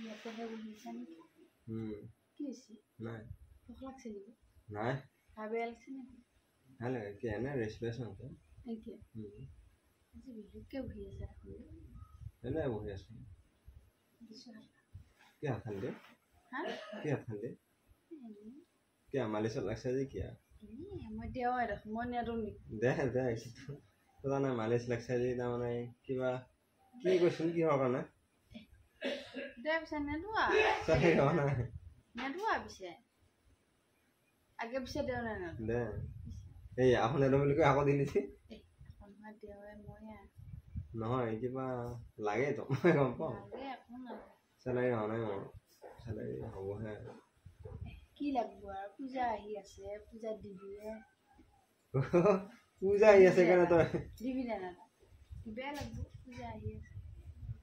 ইয়াতে বহিছা নেকি? কি হৈছে? নাই ভোক লাগছে নেকি? নাই ভাবে লাগছে নেকি? ভাল লাগে কি এনে ৰেষ্টলেছ নহতে এতিয়া আজি বিলুকে বহি আছে এখন এনে বহি আছো কি হাত দে কি হাত দে কি মালিচত লাগছে যে কি মই দেওয়াই ৰাখো মই নেৰো নেকি দে দে তো জানা মালিচ লাগছে যে তাৰমানে কিবা কি কৈছিল কিহৰ কাৰণে দে পিছে নেদোৱা চাই হোৱা নাই নেদোৱা পিছে আগে পিছে দেও নাই দে এই এখন এনে বুলি কৈ আকৌ দিলিছি এখন মই দেওয়াই মই নহয় কিবা লাগে তো মই গম পাওঁ লাগে এখন চেলাৰী হোৱা নাই মোৰ চেলাৰী হ'বহে কি লাগব আৰু পূজা আহি আছে পূজা দিবিয়ে পূজা আহি আছে কাৰণে তই দিবি না দিবে লাগব পূজা আহি আছে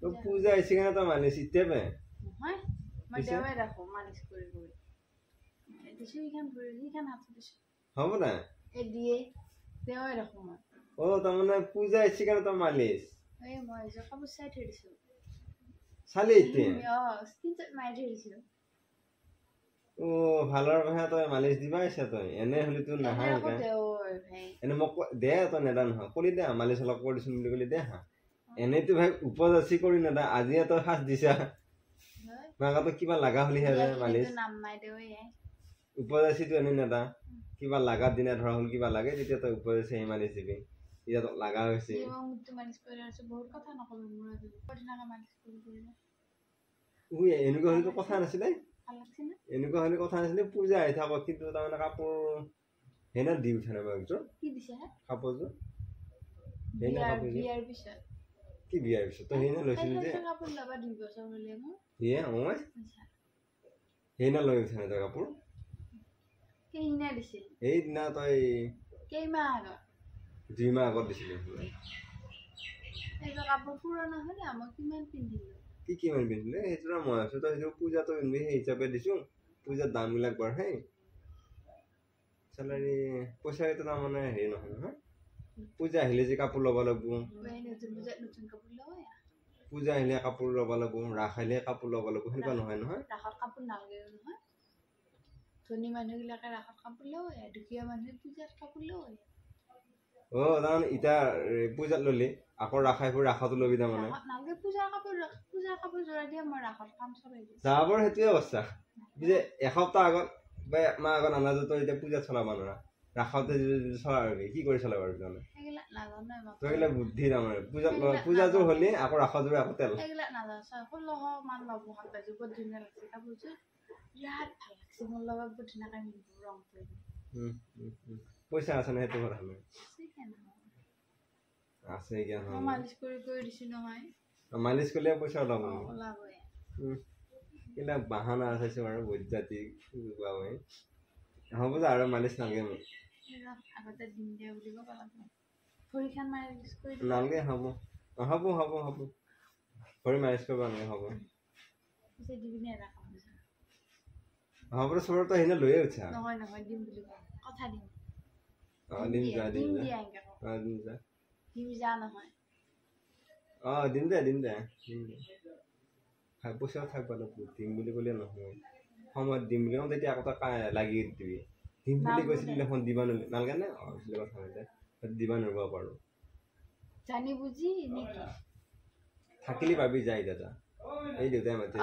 তো পূজা আহিছে কাৰণে তই মালিচ ইতে পে নহয় মই দেওয়াই ৰাখো মালিচ কৰি কৰি দিছো ইখান ভৰি ইখান হাত দিছো হ'ব না এ দিয়ে দেওয়াই ৰাখো মই তাৰমানে পূজা আহিছে কাৰণে তই মালিচ এই মই যে কাপোৰ চাই থৈ দিছো চালি ইতে স্ক্ৰীনশ্বট মাৰি থৈ দিছো ভালৰ কথা তই মালিচ দিবা আহিছা তই এনে হলি তোৰ নাহা এনে মোক দে তই নেদা নহয় কৰি দে মালিচ অলপ কৰি দিছো বুলি কলি দে হা এনেইতো ভাই উপজাচি কৰি নেদা আজিয়ে তই সাজ দিছা মাকাতো কিবা লাগা হলিহে মালিচ উপজাচিটো এনে নেদা কিবা লাগাৰ দিনা ধৰা হল কিবা লাগে তেতিয়া তই উপজাচি আহি মালিচ দিবি এতিয়া তোক লাগা হৈছে এনেকুৱা হলেতো কথা নাছিলে এনেকুৱা হলে কথা নাছিলে পূজা আহি থাকক কিন্তু তাৰমানে কাপোৰ হেনা দি উঠা নাই একযোৰ কাপোৰযোৰ কি বিয়াৰ পিছত তই সেইনা লৈছিলি যে সেইনা লৈ উঠা নাই তই কাপোৰ সেইদিনা তই 2 মাহ আগত দিছিলি কি কিমান পিন্ধিলে সেইটো মই আছো তই সেইটো পূজাটো পিন্ধিবি সেই হিচাপে দিছো পূজাৰ দাম বিলাক বঢ়াই চেলাৰী পইচা এটা তাৰমানে হেৰি নহয় নহয় পূজা আহিলে যে কাপোৰ ল'ব লাগব পূজা আহিলে কাপোৰ ল'ব লাগব ৰাস আহিলে কাপোৰ ল'ব লাগব সেনেকুৱা নহয় নহয় ৰাসত কাপোৰ নালাগে নহয় ধনী মানুহবিলাকে ৰাসত কাপোৰ লয় দুখীয়া মানুহে পূজাত কাপোৰ লয় তাৰমানে ইটা পূজাত ললি আকৌ ৰাখাইবোৰ ৰাখতো লবি তাৰমানে নালাগে পূজাৰ কাপোৰ জোৰা দিয়ে মই ৰাসত কাম চলাই দিওঁ যাবৰ সেইটোৱে অৱস্থা যে এসপ্তাহ আগত বা একমাহ আগত আনাজো তই এতিয়া পূজাত চলাব নোৱাৰা ৰাসতে চলাবি কি কৰি চলাব পাৰবি তাৰমানে তই এইগিলা বুদ্ধি তাৰমানে পূজাযোৰ হলি আকৌ ৰাসযোৰ আকৌ তেল এইগিলা নাজানো 1600 মান ল'ব হাতবাজি বহুত ধুনীয়া লাগছে কাপোৰযোৰ বিৰাট ভাল লাগছে মোৰ লগত বহুত ধুনীয়াকৈ মিলিব ৰং কৰি পইচা আছে না সেইটো কথা নাই আছে জ্ঞান মই মালিচ কৰি দিছো নহয় মালিচ কৰিলে পইচা ওলাবই কিন্তু বাহানা আছে বাৰু বৈদ্যাতি হ'ব আৰু মালিচ নালাগে মোক আগতে দিন দিয়া বুলি ক'ব লাগিব ভৰিখন মালিচ কৰি নালাগে হ'ব ভৰি মালিচ কৰিব নালাগে হ'ব পিছে দিবিনে ৰাখা হ'ব চবৰতো আহিলে লৈয়ে উঠা নহয় দিম বুলি কথা দিম দিম যা দিম যা নহয় দিম দে পইচা থাকিব দিম বুলি ক'লে নহয় সময়ত দিম বুলি কওঁ তেতিয়া আকৌ তই লাগি দিবি দিম বুলি কৈছিলি দেখোন দিবা নালাগে নে কথা নাই দিবা নোৱাৰিব পাৰোঁ জানি বুজি নেকি থাকিলে পাবি যায় দাদা এই দেউতাই মাতি